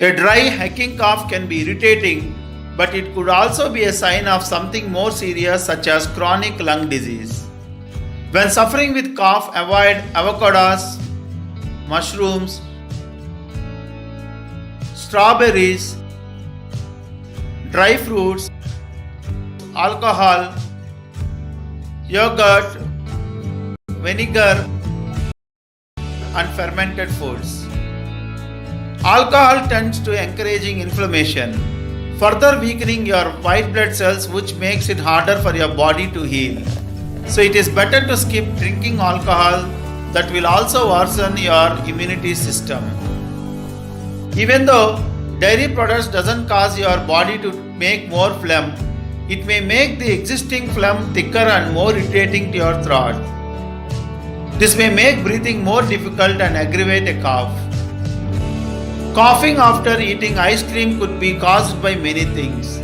A dry, hacking cough can be irritating, but it could also be a sign of something more serious, such as chronic lung disease. When suffering with cough, avoid avocados, mushrooms, strawberries, dry fruits, alcohol, yogurt, vinegar, and fermented foods. Alcohol tends to encouraging inflammation, further weakening your white blood cells, which makes it harder for your body to heal. So it is better to skip drinking alcohol. That will also worsen your immunity system. Even though dairy products doesn't cause your body to make more phlegm, it may make the existing phlegm thicker and more irritating to your throat. This may make breathing more difficult and aggravate a cough. Coughing after eating ice cream could be caused by many things.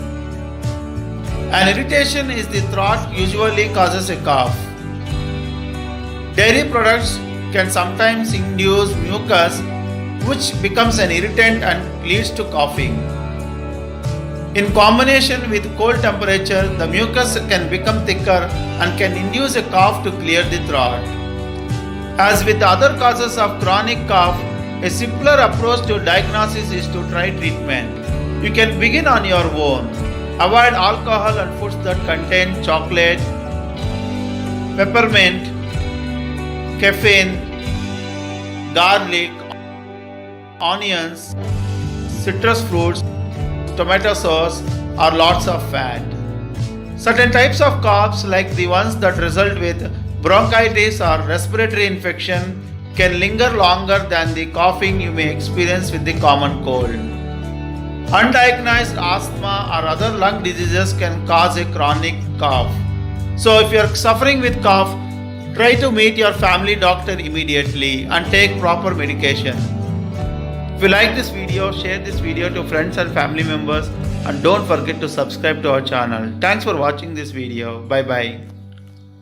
An irritation in the throat usually causes a cough. Dairy products can sometimes induce mucus, which becomes an irritant and leads to coughing. In combination with cold temperature, the mucus can become thicker and can induce a cough to clear the throat. As with other causes of chronic cough, a simpler approach to diagnosis is to try treatment. You can begin on your own. Avoid alcohol and foods that contain chocolate, peppermint, caffeine, garlic, onions, citrus fruits, tomato sauce, or lots of fat. Certain types of coughs, like the ones that result with bronchitis or respiratory infection, can linger longer than the coughing you may experience with the common cold. Undiagnosed asthma or other lung diseases can cause a chronic cough. So if you are suffering with cough, try to meet your family doctor immediately and take proper medication. If you like this video, share this video to friends and family members, and don't forget to subscribe to our channel. Thanks for watching this video. Bye bye.